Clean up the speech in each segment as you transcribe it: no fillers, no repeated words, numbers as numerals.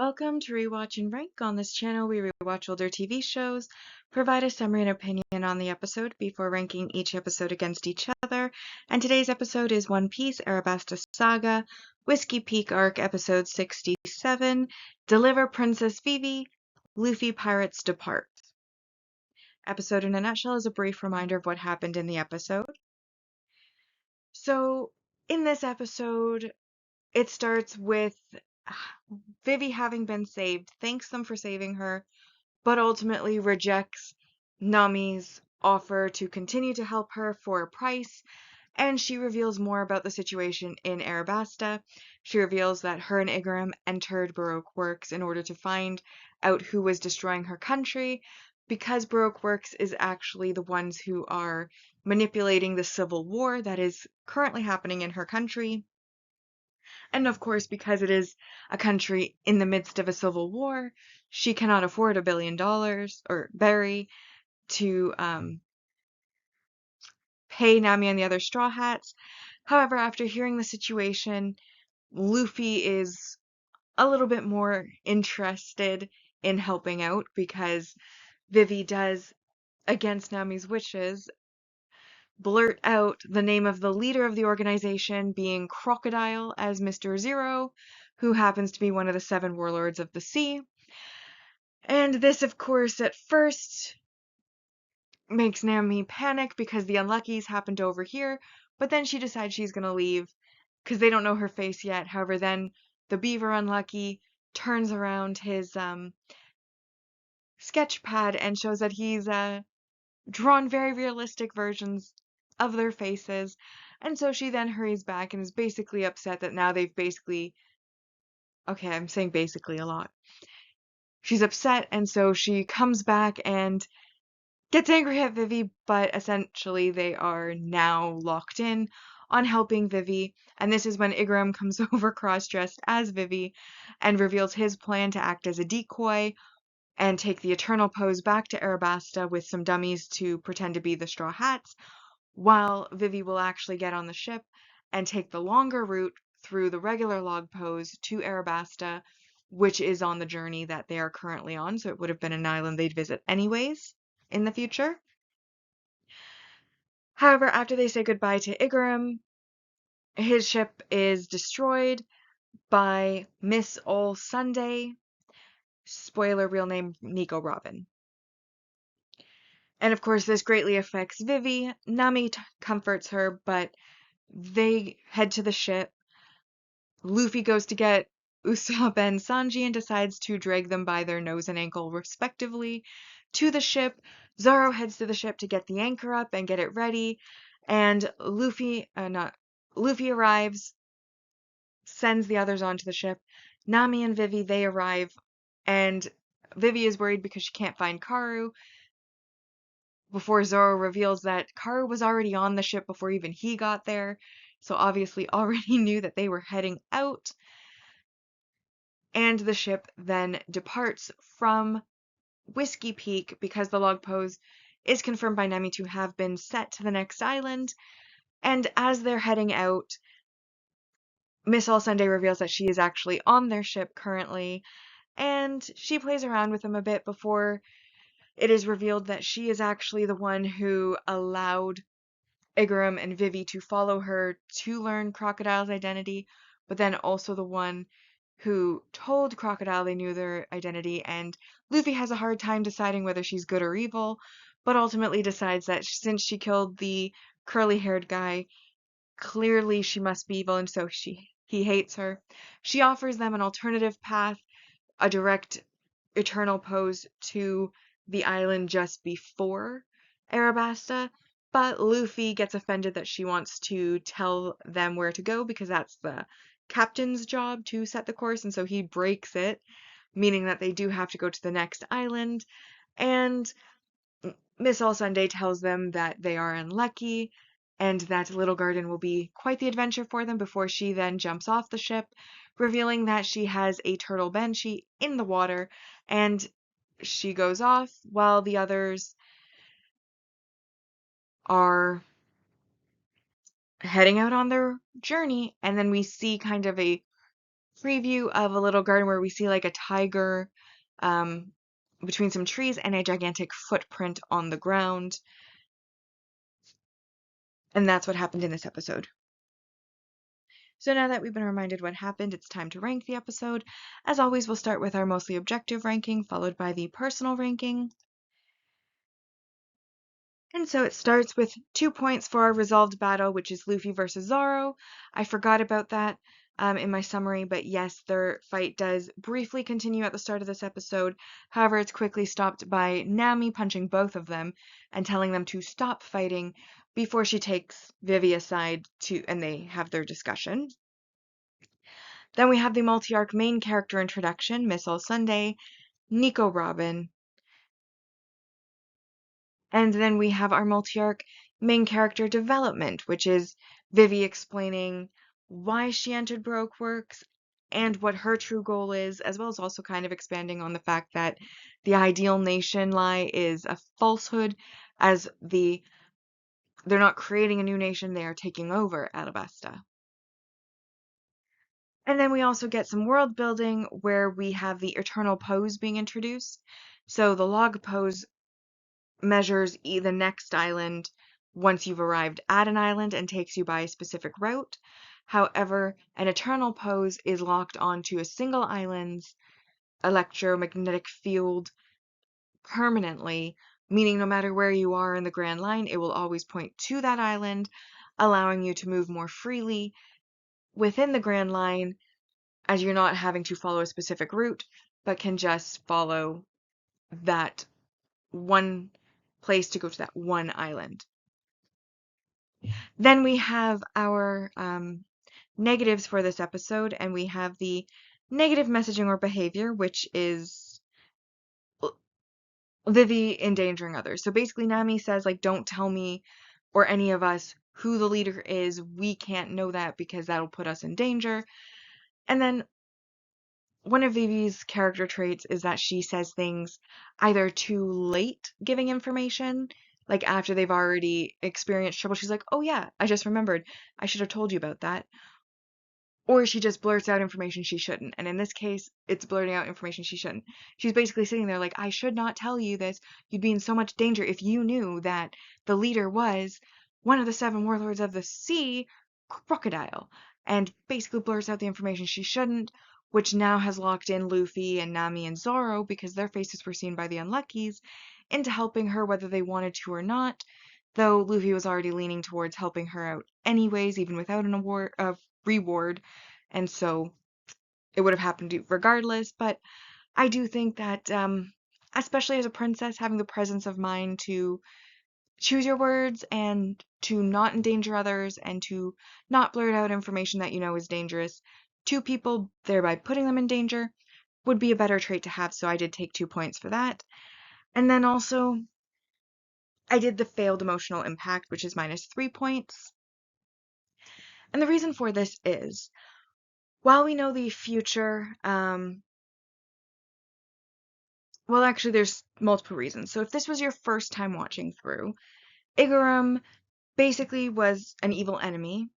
Welcome to Rewatch and Rank. On this channel, we rewatch older TV shows, provide a summary and opinion on the episode before ranking each episode against each other. And today's episode is One Piece Arabasta Saga, Whiskey Peak Arc, Episode 67, Deliver Princess Vivi, Luffy Pirates Depart. Episode in a nutshell is a brief reminder of what happened in the episode. So, in this episode, it starts with Vivi having been saved, thanks them for saving her, but ultimately rejects Nami's offer to continue to help her for a price, and she reveals more about the situation in Arabasta. She reveals that her and Igaram entered Baroque Works in order to find out who was destroying her country, because Baroque Works is actually the ones who are manipulating the civil war that is currently happening in her country. And of course, because it is a country in the midst of a civil war, she cannot afford $1 billion or Berry to pay Nami and the other Straw Hats. However, after hearing the situation, Luffy is a little bit more interested in helping out because Vivi does, against Nami's wishes, blurt out the name of the leader of the organization, being Crocodile, as Mr. Zero, who happens to be one of the 7 warlords of the sea. And this, of course, at first makes Nami panic because the Unluckies happen to overhear, but then she decides she's going to leave because they don't know her face yet. However, then the Beaver Unlucky turns around his sketch pad and shows that he's drawn very realistic versions of their faces, and so she then hurries back and is basically upset that now they've basically, okay, I'm saying basically a lot. She's upset, and so she comes back and gets angry at Vivi, but essentially they are now locked in on helping Vivi, and this is when Igaram comes over cross-dressed as Vivi and reveals his plan to act as a decoy and take the Eternal Pose back to Arabasta with some dummies to pretend to be the Straw Hats, while Vivi will actually get on the ship and take the longer route through the regular log pose to Arabasta, which is on the journey that they are currently on, so it would have been an island they'd visit anyways in the future. However, after they say goodbye to Igaram, his ship is destroyed by Miss All Sunday, spoiler, real name Nico Robin. And of course, this greatly affects Vivi. Nami comforts her, but they head to the ship. Luffy goes to get Usopp and Sanji and decides to drag them by their nose and ankle respectively to the ship. Zoro heads to the ship to get the anchor up and get it ready, and Luffy arrives, sends the others onto the ship. Nami and Vivi, they arrive, and Vivi is worried because she can't find Karu, before Zoro reveals that Karu was already on the ship before even he got there, so obviously already knew that they were heading out. And the ship then departs from Whiskey Peak because the log pose is confirmed by Nami to have been set to the next island. And as they're heading out, Miss All Sunday reveals that she is actually on their ship currently, and she plays around with them a bit before it is revealed that she is actually the one who allowed Igaram and Vivi to follow her to learn Crocodile's identity, but then also the one who told Crocodile they knew their identity, and Luffy has a hard time deciding whether she's good or evil, but ultimately decides that since she killed the curly-haired guy, clearly she must be evil, and so he hates her. She offers them an alternative path, a direct Eternal Pose to the island just before Arabasta, but Luffy gets offended that she wants to tell them where to go because that's the captain's job to set the course, and so he breaks it, meaning that they do have to go to the next island. And Miss All Sunday tells them that they are unlucky and that Little Garden will be quite the adventure for them before she then jumps off the ship, revealing that she has a turtle banshee in the water, and she goes off while the others are heading out on their journey, and then we see kind of a preview of a little garden where we see like a tiger um, between some trees and a gigantic footprint on the ground. And that's what happened in this episode. So now that we've been reminded what happened, it's time to rank the episode. As always, we'll start with our mostly objective ranking, followed by the personal ranking. And so it starts with 2 points for our resolved battle, which is Luffy versus Zoro. I forgot about that in my summary, but yes, their fight does briefly continue at the start of this episode. However, it's quickly stopped by Nami punching both of them and telling them to stop fighting before she takes Vivi aside and they have their discussion. Then we have the multi-arc main character introduction, Miss All Sunday, Nico Robin, and then we have our multi-arc main character development, which is Vivi explaining why she entered Baroque Works and what her true goal is, as well as also kind of expanding on the fact that the ideal nation lie is a falsehood, as they're not creating a new nation, they are taking over Alabasta. And then we also get some world building where we have the eternal pose being introduced. So the log pose measures the next island once you've arrived at an island and takes you by a specific route. However, an eternal pose is locked onto a single island's electromagnetic field permanently, meaning no matter where you are in the Grand Line, it will always point to that island, allowing you to move more freely within the Grand Line as you're not having to follow a specific route, but can just follow that one place to go to that one island. Then we have our negatives for this episode, and we have the negative messaging or behavior, which is Vivi endangering others. So basically, Nami says, like, don't tell me or any of us who the leader is. We can't know that because that'll put us in danger. And then one of Vivi's character traits is that she says things either too late giving information, like after they've already experienced trouble. She's like, oh yeah, I just remembered. I should have told you about that. Or she just blurts out information she shouldn't. And in this case, it's blurting out information she shouldn't. She's basically sitting there like, I should not tell you this. You'd be in so much danger if you knew that the leader was one of the 7 warlords of the sea, Crocodile. And basically blurs out the information she shouldn't, which now has locked in Luffy and Nami and Zoro, because their faces were seen by the Unluckies, into helping her whether they wanted to or not. Though Luffy was already leaning towards helping her out anyways, even without a reward, and so it would have happened regardless. But I do think that, especially as a princess, having the presence of mind to choose your words and to not endanger others and to not blurt out information that you know is dangerous to people, thereby putting them in danger, would be a better trait to have. So I did take 2 points for that. And then also, I did the failed emotional impact, which is -3 points. And the reason for this is, while we know the future, well, actually, there's multiple reasons. So if this was your first time watching through, Igaram basically was an evil enemy.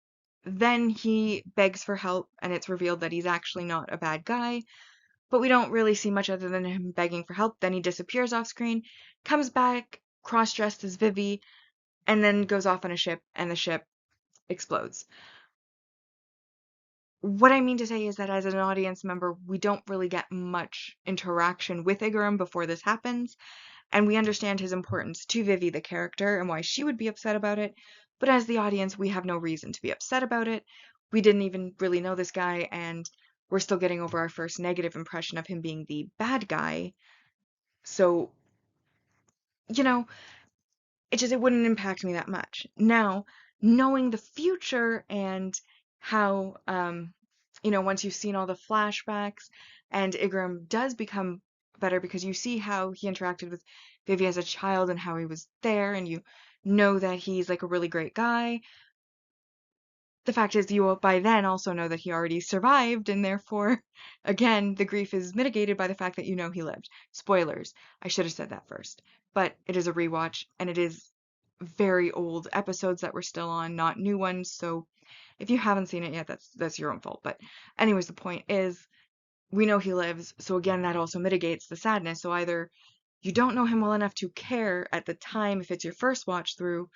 Then he begs for help, and it's revealed that he's actually not a bad guy. But we don't really see much other than him begging for help. Then he disappears off screen, comes back cross-dressed as Vivi, and then goes off on a ship, and the ship explodes. What I mean to say is that as an audience member, we don't really get much interaction with Igaram before this happens, and we understand his importance to Vivi the character and why she would be upset about it, but as the audience, we have no reason to be upset about it. We didn't even really know this guy, and we're still getting over our first negative impression of him being the bad guy. So, you know, it wouldn't impact me that much. Now, knowing the future and how, once you've seen all the flashbacks and Igaram does become better because you see how he interacted with Vivi as a child and how he was there, and you know that he's like a really great guy. The fact is, you will by then also know that he already survived, and therefore, again, the grief is mitigated by the fact that you know he lived. Spoilers. I should have said that first. But it is a rewatch, and it is very old episodes that we're still on, not new ones, so If you haven't seen it yet, that's your own fault. But anyways, the point is we know he lives, so again, that also mitigates the sadness. So either you don't know him well enough to care at the time if it's your first watch through,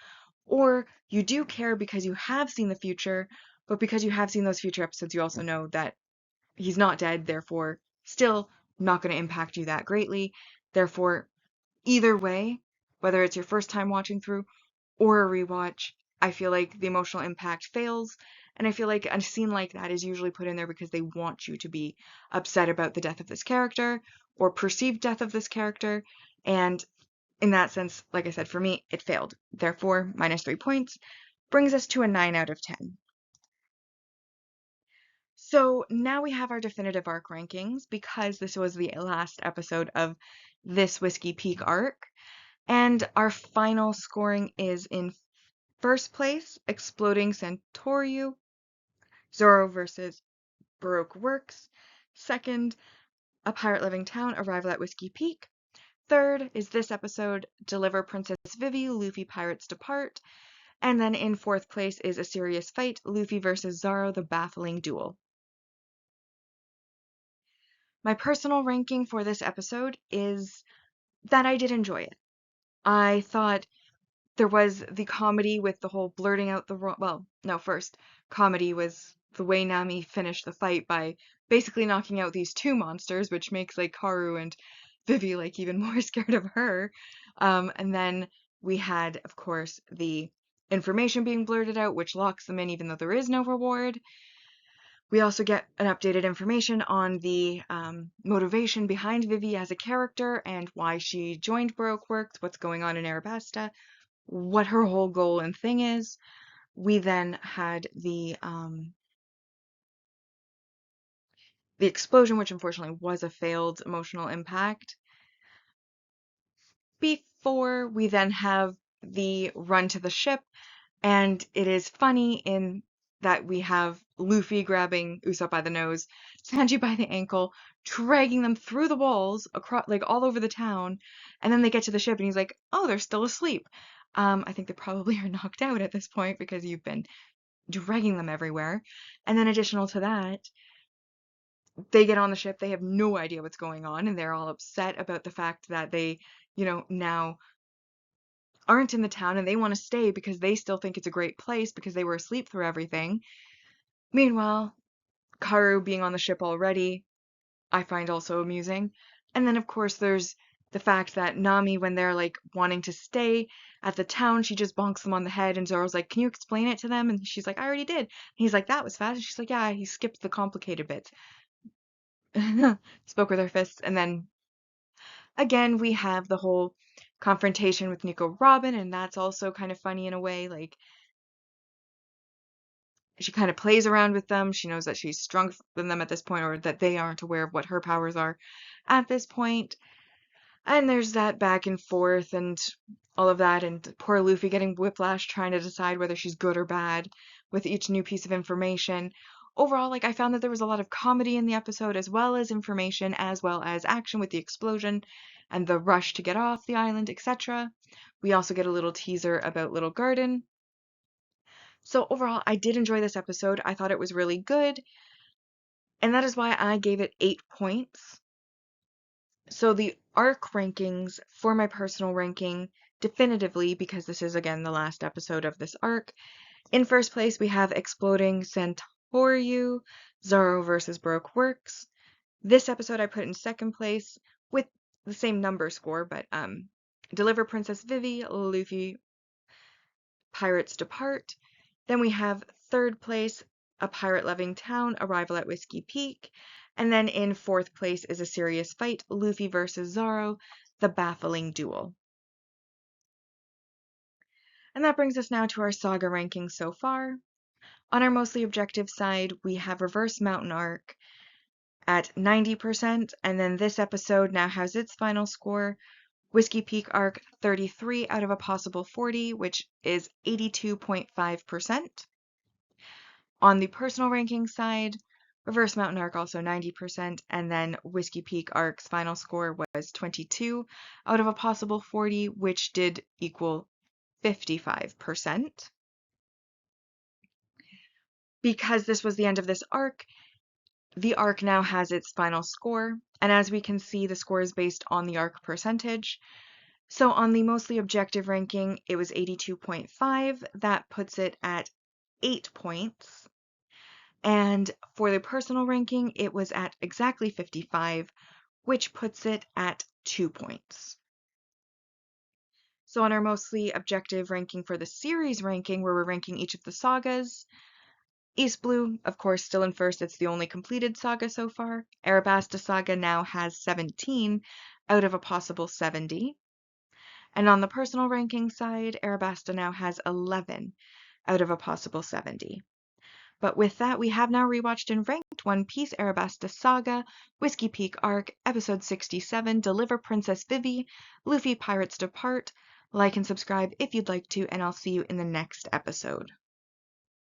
or you do care because you have seen the future, but because you have seen those future episodes, you also know that he's not dead, therefore still not going to impact you that greatly. Therefore, either way, whether it's your first time watching through or a rewatch, I feel like the emotional impact fails. And I feel like a scene like that is usually put in there because they want you to be upset about the death of this character or perceived death of this character. And in that sense, like I said, for me, it failed. Therefore, -3 points brings us to a 9 out of 10. So now we have our definitive arc rankings because this was the last episode of this Whiskey Peak arc. And our final scoring is in first place, Exploding Centauryu, Zoro versus Baroque Works. Second, A Pirate Living Town, Arrival at Whiskey Peak. Third is this episode, Deliver Princess Vivi, Luffy Pirates Depart. And then in fourth place is A Serious Fight, Luffy versus Zoro, The Baffling Duel. My personal ranking for this episode is that I did enjoy it. I thought there was the comedy with the whole blurting out the well, no, first, comedy was the way Nami finished the fight by basically knocking out these two monsters, which makes like Karu and Vivi like even more scared of her. And then we had, of course, the information being blurted out, which locks them in even though there is no reward. We also get an updated information on the motivation behind Vivi as a character and why she joined Baroque Works, what's going on in Arabasta, what her whole goal and thing is. We then had the explosion, which unfortunately was a failed emotional impact. Before we then have the run to the ship, and it is funny in that we have Luffy grabbing Usopp by the nose, Sanji by the ankle, dragging them through the walls across, like all over the town, and then they get to the ship and he's like, "Oh, they're still asleep." I think they probably are knocked out at this point because you've been dragging them everywhere. And then additional to that, they get on the ship, they have no idea what's going on, and they're all upset about the fact that they, now aren't in the town and they want to stay because they still think it's a great place because they were asleep through everything. Meanwhile, Karu being on the ship already, I find also amusing. And then, of course, there's the fact that Nami, when they're like wanting to stay at the town, she just bonks them on the head. And Zoro's like, "Can you explain it to them?" And she's like, "I already did." And he's like, "That was fast." And she's like, "Yeah, he skipped the complicated bits." Spoke with her fists. And then again, we have the whole confrontation with Nico Robin, and that's also kind of funny in a way. Like, she kind of plays around with them. She knows that she's stronger than them at this point, or that they aren't aware of what her powers are at this point. And there's that back and forth and all of that, and poor Luffy getting whiplash trying to decide whether she's good or bad with each new piece of information. Overall, like, I found that there was a lot of comedy in the episode, as well as information, as well as action with the explosion and the rush to get off the island, etc. We also get a little teaser about Little Garden. So overall, I did enjoy this episode. I thought it was really good, and that is why I gave it 8 points. So the arc rankings for my personal ranking, definitively, because this is again the last episode of this arc. In first place, we have Exploding Centauryu, Zoro versus Baroque Works. This episode I put in second place with the same number score, but Deliver Princess Vivi, Luffy Pirates Depart. Then we have third place, A Pirate Loving Town, Arrival at Whiskey Peak. And then in fourth place is A Serious Fight, Luffy versus Zoro, The Baffling Duel. And that brings us now to our saga rankings so far. On our mostly objective side, we have Reverse Mountain Arc at 90%, and then this episode now has its final score, Whiskey Peak Arc 33 out of a possible 40, which is 82.5%. On the personal ranking side, Reverse Mountain Arc also 90%, and then Whiskey Peak Arc's final score was 22 out of a possible 40, which did equal 55%. Because this was the end of this arc, the arc now has its final score, and as we can see, the score is based on the arc percentage. So on the mostly objective ranking, it was 82.5. That puts it at 8 points. And for the personal ranking, it was at exactly 55, which puts it at 2 points. So on our mostly objective ranking for the series ranking, where we're ranking each of the sagas, East Blue, of course, still in first. It's the only completed saga so far. Arabasta Saga now has 17 out of a possible 70. And on the personal ranking side, Arabasta now has 11 out of a possible 70. But with that, we have now rewatched and ranked One Piece Arabasta Saga, Whiskey Peak Arc, Episode 67, Deliver Princess Vivi, Luffy Pirates Depart. Like and subscribe if you'd like to, and I'll see you in the next episode.